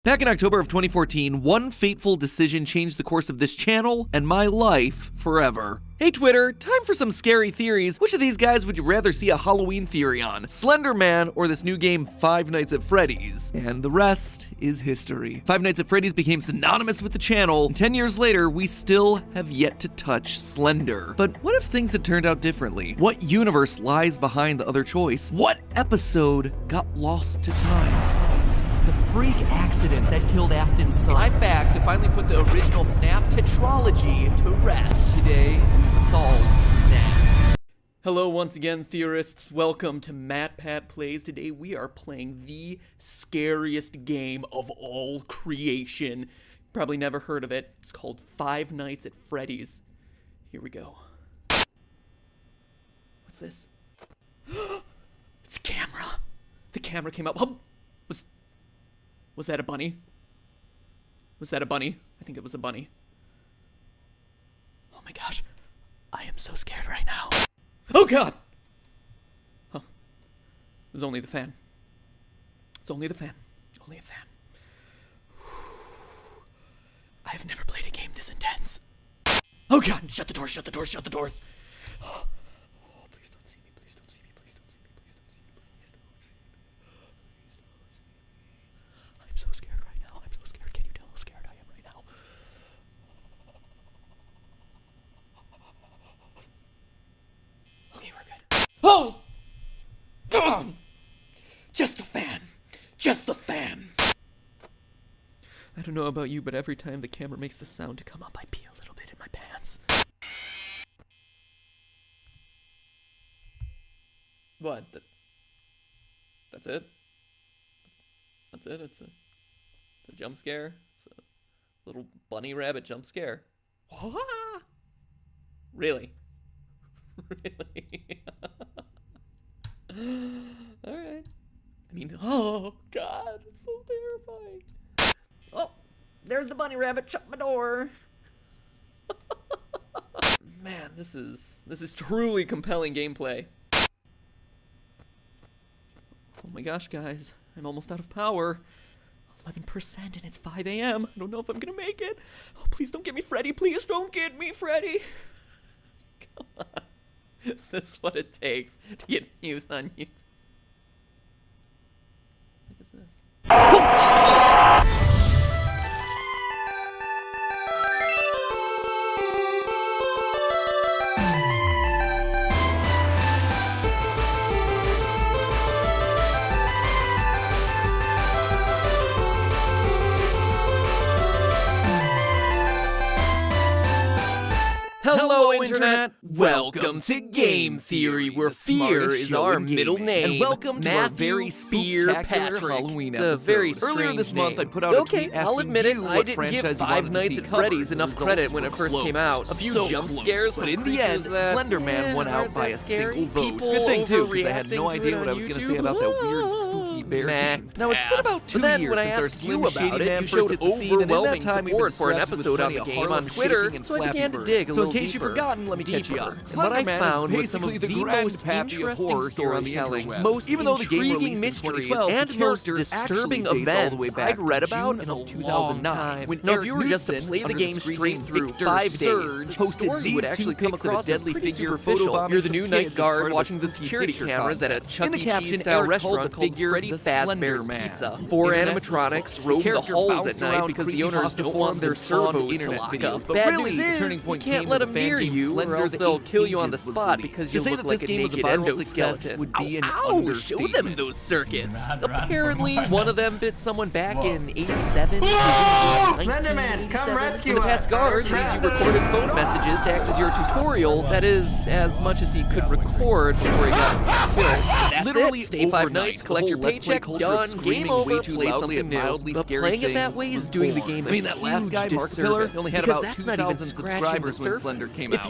Back in October of 2014, one fateful decision changed the course of this channel and my life forever. Hey Twitter, time for some scary theories. Which of these guys would you rather see a Halloween theory on? Slender Man or this new game Five Nights at Freddy's? And the rest is history. Five Nights at Freddy's became synonymous with the channel, and 10 years later, we still have yet to touch Slender. But what if things had turned out differently? What universe lies behind the other choice? What episode got lost to time? The freak accident that killed Afton's son. I'm back to finally put the original FNAF tetralogy to rest. Today, we solve FNAF. Hello once again, theorists. Welcome to MatPat Plays. Today we are playing the scariest game of all creation. Probably never heard of it. It's called Five Nights at Freddy's. Here we go. What's this? It's a camera. The camera came up. Was that a bunny? Was that a bunny? I think it was a bunny. Oh my gosh. I am so scared right now. Oh god! Huh. It was only the fan. It's only the fan. Only a fan. I have never played a game this intense. Oh god! Shut the doors, shut the doors, shut the doors! Oh, please don't see me, please don't see me, please don't see me, please don't see me, please don't. I'm so scared right now. I'm so scared. Can you tell how scared I am right now? Okay, we're good. Oh! Just the fan. Just the fan. I don't know about you, but every time the camera makes the sound to come up, I pee a little bit in my pants. What? That's it? That's it? It's a jump scare? It's a little bunny rabbit jump scare. Really? Really? Alright. I mean, oh god, it's so terrifying. Oh, there's the bunny rabbit, shut my door. Man, this is truly compelling gameplay. Oh my gosh, guys, I'm almost out of power. 11% and it's 5 a.m. I don't know if I'm gonna make it. Oh, please don't get me Freddy. Please don't get me Freddy. Come on. Is this what it takes to get views on YouTube? What is this? Hello, Internet! Welcome to Game Theory, where fear is our middle name. And welcome to our very spectacular Halloween episode. It's a very strange Earlier this month, name. I put out a Okay, tweet I'll asking admit it, you I what didn't franchise give you Five wanted to Nights see at covered. Freddy's The enough results credit when were it first close. came out. A few So jump close. scares, But from in the end, creatures that, Slender Man won out aren't by that a scary. single vote. People Good thing too, because I had no overreacting idea to what it I on was going to say YouTube. about that weird spooky bear game. Now, it's been about 2 But then years when I since our asked Slim you Shady about it, Man you first showed hit the scene, and in that overwhelming time we've support been for an strapped with episode on plenty the of game on Harlem Twitter, shaking and so I Flappy began to Bird. dig a So in little case you've deeper. forgotten, let me catch you up. And what I found was some basically of the the most grandpappy of interesting horror here on the storytelling, interwebs. most Even though the game intriguing released in mysteries, 2012, and the most character disturbing actually dates all the events way back I'd read to about June in of 2009. When Now, if Eric you were just to Knudsen, play the under game the straight screen through Victor 5 days, Surge, the posted story these would two actually come pics across of a as deadly pretty figure superficial. photobombing You're the some new kids night as guard part of a watching the spooky security picture cameras at a contest. Chuck In the E. caption, Cheese style Eric restaurant called the called figure Freddy the Fazbear's Slender Man. Pizza. The 4 internet animatronics was roam the character halls bounced at night around because the creepy owners pasta don't forums want their and spawned servos to internet lock videos. up. But Bad really, news the is, turning you point can't came let when them the fan near game you, or Slender else the they'll Eight kill you on the Ages was spot released. because To you'll say look that like this a game was a naked viral success endoskeleton. would be an Show them understatement. those circuits. Run, Apparently, run. one of them bit someone back in 87. Slenderman, come rescue When the past us. guard leaves you recorded phone messages to act as your tutorial. That is, as much as he could record before he got himself killed. That's Literally it. Stay 5 overnight, nights, the collect whole your Let's Play paycheck, culture of done, screaming game over, way too play loudly something at new. mildly But scary playing it that things way is was doing the born. game I mean, that last guy, Mark Pillar, he only had because about that's not even 2,000 scratching subscribers the when surface. Slender came If out.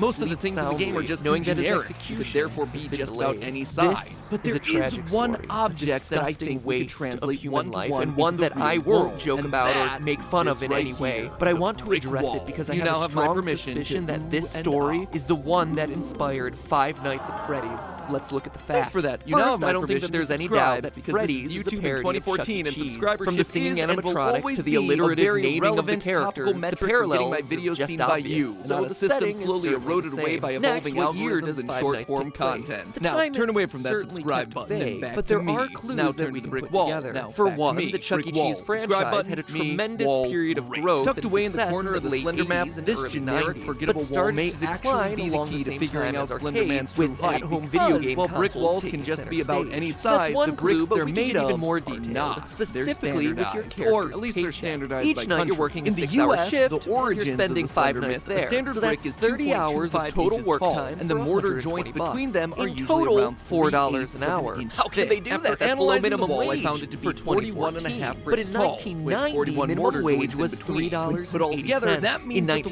to Most of the sleep things in the game are soundly, just knowing too that his generic. It execution could therefore has be been just about delayed. any This size. But is there a tragic is one story, object that I disgusting think we could waste translate of human life, one-to-one and one into that the I real won't world, joke and about or that make fun is of in right any way. here, But I the want to brick address wall. it because I You have now a have my strong permission suspicion to that this ooh and story ah. is the one that inspired Five Nights at Freddy's. Let's look at the facts. Thanks for that. You now have First, my I don't think that permission there's to any subscribe, doubt that because Freddy's this is is a YouTube in parody of 2014 Chuck E. and Cheese. subscribership From the singing is and will animatronics always to the be a alliterative very naming of the relevant topical characters, the metric for parallels getting my are videos just seen by obvious. you, So not the a system setting is slowly certainly eroded the away same. by Next, evolving what year algorithms does and Five short Nights form take place? content. The Now time turn is away from that certainly subscribe kept button and vague, back but to there me. are clues Now that turn we to the can brick put wall. together. Now For back to one, me. the Chuck E. Brick wall. Cheese Subscribe franchise button, had a me, tremendous wall, period of great. growth Tucked and away in the success corner of in the late slender map, 80s and this early generic 90s, forgettable but wall started may to decline actually be the along key the to same figuring time out as Slender Man's arcades true with height. at-home video Because game while brick consoles walls taking can just center be about stage. any So that's size, one the bricks clue, but they're we can made get even of more are detailed, not. specifically They're with your standardized, character's or at least they're paycheck. standardized Each by night you're country. working In a the 6-hour US, shift, the and you're origins spending of the 5 Slender nights Myth, there. a standard So brick that's is 30 hours of 2.25 total inches work tall, time and the for mortar $120. joints between them are In usually total, around $4 an hour. How can they do After that? That's below analyzing minimum the wall, wage I found it to for be 41.5 2014. But bricks in tall, 1990, with 41 minimum mortar wage joints in was between. $3.80. Put all together, that means In that the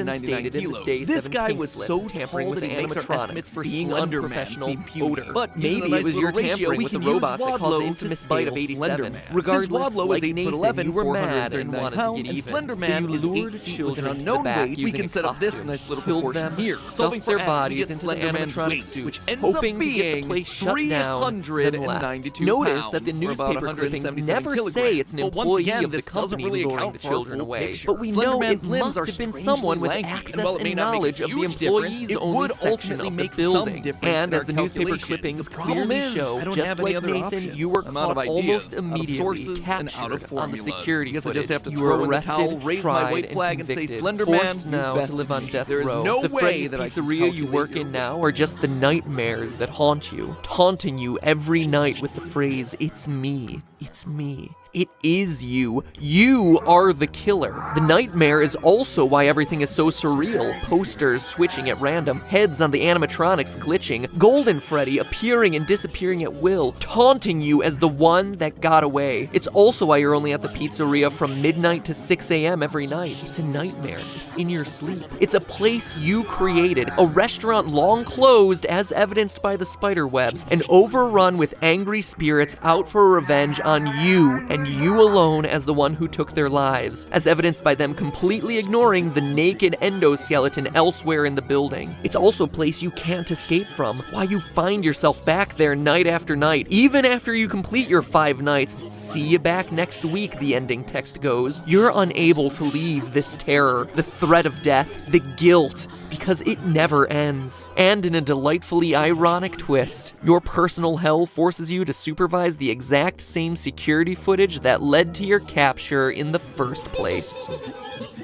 instated in the Day 7 This guy pink was slip, so tampering tall with that he makes our animatronics, estimates for being Slender Man unprofessional seem puny. odor. But Maybe it was your tampering with the robots that caused the infamous bite of 87. Regardless, Wadlow like is 8'11", Nathan, you were mad and 439 wanted pounds, to get and even. Slender So Man you is lured 8 feet with an children to the unknown back weight. We using can a set up this costume, nice little killed proportion them, here. stuffed Solving for their X, we bodies get into the Slender Man's animatronic weight, suits, which ends hoping up to get the being place shut down, then left. 392 Notice pounds, that the or about newspaper clippings 177 never kilograms. say it's an But once employee again, of the this doesn't company really luring account the for our children full away. picture. But we Slender know Man's it limbs must are have been strangely someone with lanky, access and while it may and not make knowledge a of the huge difference, employees' it only would section ultimately of the make some building. difference in And our as the newspaper calculation. clippings The problem clearly is, show, I don't just have any like other Nathan, options. you were I'm out of caught ideas, almost out of immediately sources, and captured out of on the formulas. security Because I footage. just have to You throw were in the arrested, towel, raise my tried, white and flag, and say, convicted, Slender forced Man, now you've to live on bested me. death There is row. no the way Freddy's that I can Pizzeria you calculate work your in now are just the nightmares that haunt you, taunting you every every night with the phrase, "It's me, it's me." It is you. You are the killer. The nightmare is also why everything is so surreal. Posters switching at random, heads on the animatronics glitching, Golden Freddy appearing and disappearing at will, taunting you as the one that got away. It's also why you're only at the pizzeria from midnight to 6 a.m. every night. It's a nightmare. It's in your sleep. It's a place you created, a restaurant long closed as evidenced by the spider webs, and overrun with angry spirits out for revenge on you, and you alone as the one who took their lives, as evidenced by them completely ignoring the naked endoskeleton elsewhere in the building. It's also a place you can't escape from, why you find yourself back there night after night, even after you complete your 5 nights. See you back next week, the ending text goes. You're unable to leave this terror, the threat of death, the guilt, because it never ends. And in a delightfully ironic twist, your personal hell forces you to supervise the exact same security footage that led to your capture in the first place.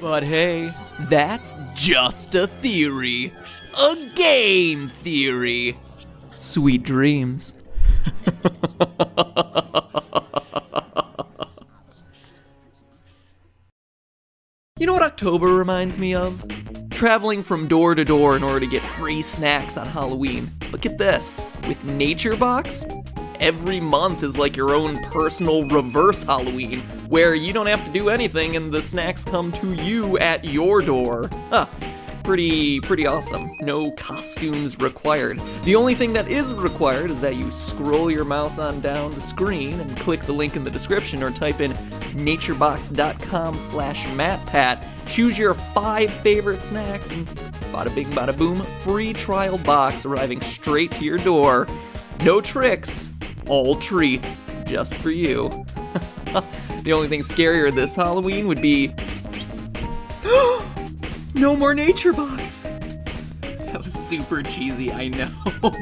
But hey, that's just a theory. A game theory. Sweet dreams. You know what October reminds me of? Traveling from door to door in order to get free snacks on Halloween. But get this, with Nature Box, every month is like your own personal reverse Halloween, where you don't have to do anything and the snacks come to you at your door. Pretty awesome. No costumes required. The only thing that is required is that you scroll your mouse on down the screen and click the link in the description or type in naturebox.com/MatPat, choose your 5 favorite snacks, and bada bing bada boom, free trial box arriving straight to your door. No tricks, all treats, just for you. The only thing scarier this Halloween would be no more Nature Box! That was super cheesy, I know,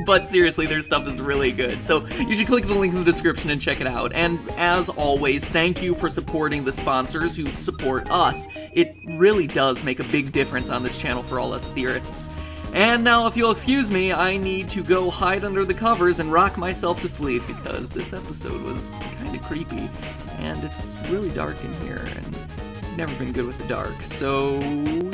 but seriously, their stuff is really good, so you should click the link in the description and check it out. And as always, thank you for supporting the sponsors who support us. It really does make a big difference on this channel for all us theorists. And now, if you'll excuse me, I need to go hide under the covers and rock myself to sleep, because this episode was kind of creepy, and it's really dark in here, and never been good with the dark, so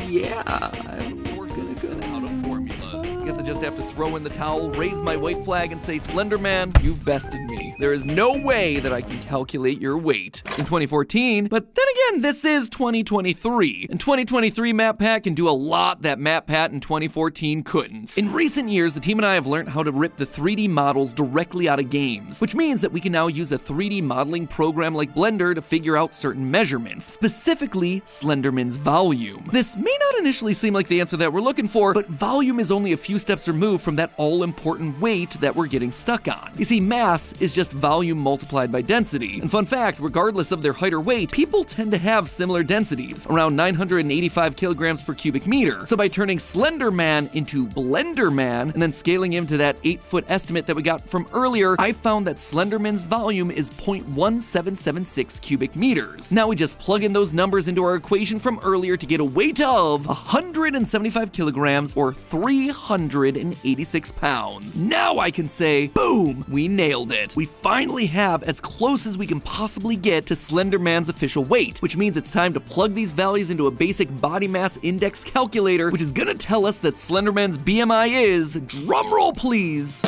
yeah, I'm gonna go out of formulas. Guess I just have to throw in the towel, raise my white flag, and say, Slenderman, you've bested me. There is no way that I can calculate your weight in 2014, but then again, this is 2023. In 2023, MatPat can do a lot that MatPat in 2014 couldn't. In recent years, the team and I have learned how to rip the 3D models directly out of games, which means that we can now use a 3D modeling program like Blender to figure out certain measurements, specifically Slenderman's volume. This may not initially seem like the answer that we're looking for, but volume is only a few steps removed from that all-important weight that we're getting stuck on. You see, mass is just volume multiplied by density. And fun fact, regardless of their height or weight, people tend to have similar densities, around 985 kilograms per cubic meter. So by turning Slenderman into Blenderman, and then scaling him to that 8-foot estimate that we got from earlier, I found that Slenderman's volume is 0.1776 cubic meters. Now we just plug in those numbers into our equation from earlier to get a weight of 175 kilograms or 386 pounds. Now I can say, boom, we nailed it. We finally have as close as we can possibly get to Slenderman's official weight, which means it's time to plug these values into a basic body mass index calculator, which is gonna tell us that Slenderman's BMI is, drumroll please,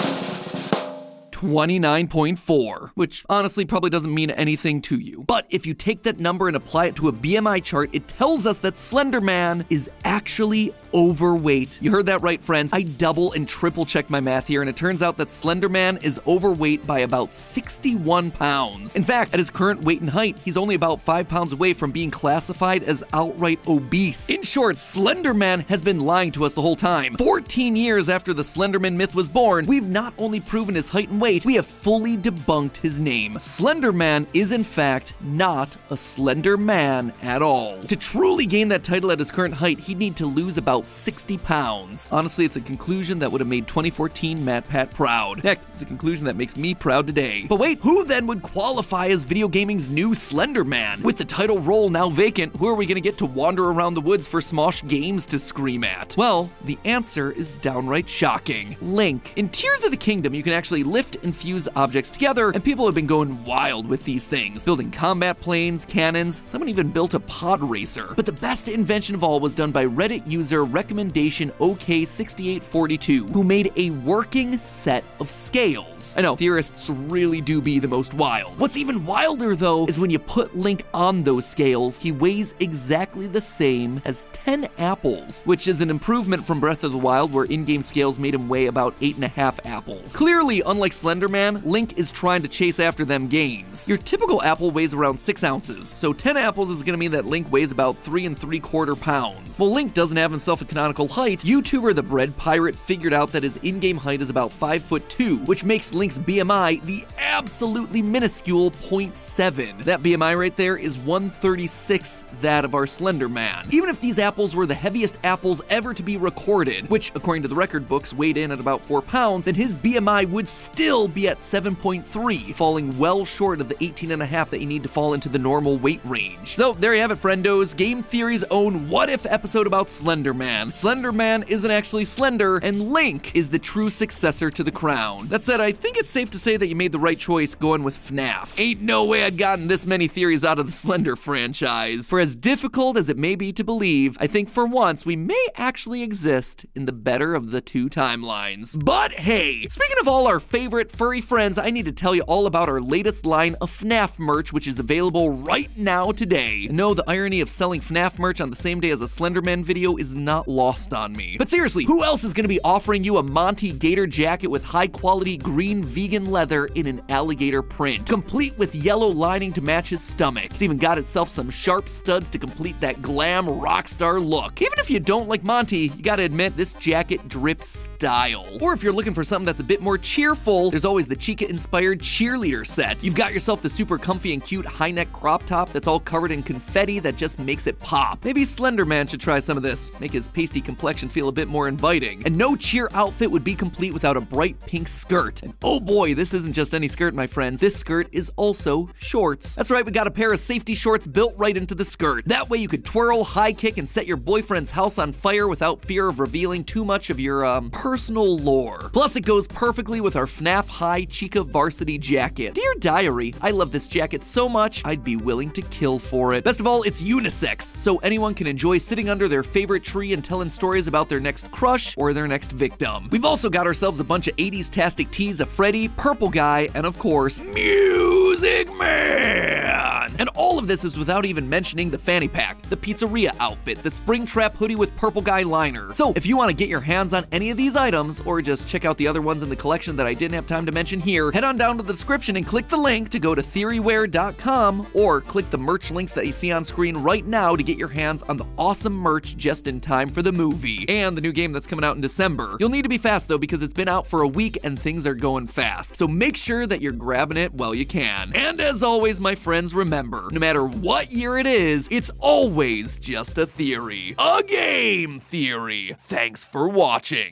29.4, which honestly probably doesn't mean anything to you. But if you take that number and apply it to a BMI chart, it tells us that Slenderman is actually overweight. You heard that right, friends. I double and triple checked my math here, and it turns out that Slenderman is overweight by about 61 pounds. In fact, at his current weight and height, he's only about 5 pounds away from being classified as outright obese. In short, Slenderman has been lying to us the whole time. 14 years after the Slenderman myth was born, we've not only proven his height and weight, we have fully debunked his name. Slenderman is in fact not a slender man at all. To truly gain that title at his current height, he'd need to lose about about 60 pounds. Honestly, it's a conclusion that would have made 2014 MatPat proud. Heck, it's a conclusion that makes me proud today. But wait, who then would qualify as video gaming's new Slender Man? With the title role now vacant, who are we gonna get to wander around the woods for Smosh games to scream at? Well, the answer is downright shocking. Link. In Tears of the Kingdom, you can actually lift and fuse objects together, and people have been going wild with these things, building combat planes, cannons, someone even built a pod racer. But the best invention of all was done by Reddit user recommendation OK6842, who made a working set of scales. I know, theorists really do be the most wild. What's even wilder though is when you put Link on those scales, he weighs exactly the same as 10 apples, which is an improvement from Breath of the Wild where in-game scales made him weigh about 8.5 apples. Clearly, unlike Slender Man, Link is trying to chase after them gains. Your typical apple weighs around 6 ounces, so 10 apples is gonna mean that Link weighs about 3 3/4 pounds. Well, Link doesn't have himself a canonical height. YouTuber The Bread Pirate figured out that his in-game height is about 5'2", which makes Link's BMI the absolutely minuscule 0.7. That BMI right there is 1/36th that of our Slender Man. Even if these apples were the heaviest apples ever to be recorded, which according to the record books weighed in at about 4 pounds, then his BMI would still be at 7.3, falling well short of the 18.5 that you need to fall into the normal weight range. So there you have it, friendos. Game Theory's own What If episode about Slender Man. Slender Man isn't actually slender, and Link is the true successor to the crown. That said, I think it's safe to say that you made the right choice going with FNAF. Ain't no way I'd gotten this many theories out of the Slender franchise. For as difficult as it may be to believe, I think for once we may actually exist in the better of the two timelines. But hey, speaking of all our favorite furry friends, I need to tell you all about our latest line of FNAF merch, which is available right now today. No, the irony of selling FNAF merch on the same day as a Slenderman video is not lost on me. But seriously, who else is gonna be offering you a Monty Gator jacket with high quality green vegan leather in an alligator print, complete with yellow lining to match his stomach? It's even got itself some sharp studs to complete that glam rock star look. Even if you don't like Monty, you gotta admit this jacket drips style. Or if you're looking for something that's a bit more cheerful, there's always the Chica-inspired cheerleader set. You've got yourself the super comfy and cute high-neck crop top that's all covered in confetti that just makes it pop. Maybe Slender Man should try some of this, make his pasty complexion feel a bit more inviting. And no cheer outfit would be complete without a bright pink skirt. And oh boy, this isn't just any skirt, my friends. This skirt is also shorts. That's right, we got a pair of safety shorts built right into the skirt. That way you could twirl, high kick, and set your boyfriend's house on fire without fear of revealing too much of your, personal lore. Plus, it goes perfectly with our FNAF High Chica varsity jacket. Dear Diary, I love this jacket so much, I'd be willing to kill for it. Best of all, it's unisex, so anyone can enjoy sitting under their favorite tree and telling stories about their next crush or their next victim. We've also got ourselves a bunch of 80s-tastic tees of Freddy, Purple Guy, and of course, Music Man! And all of this is without even mentioning the fanny pack, the pizzeria outfit, the Springtrap hoodie with Purple Guy liner. So if you want to get your hands on any of these items, or just check out the other ones in the collection that I didn't have time to mention here, head on down to the description and click the link to go to theoryware.com, or click the merch links that you see on screen right now to get your hands on the awesome merch just in time for the movie and the new game that's coming out in December. You'll need to be fast though, because it's been out for a week and things are going fast. So make sure that you're grabbing it while you can. And as always, my friends, remember, no matter what year it is, it's always just a theory. A game theory. Thanks for watching.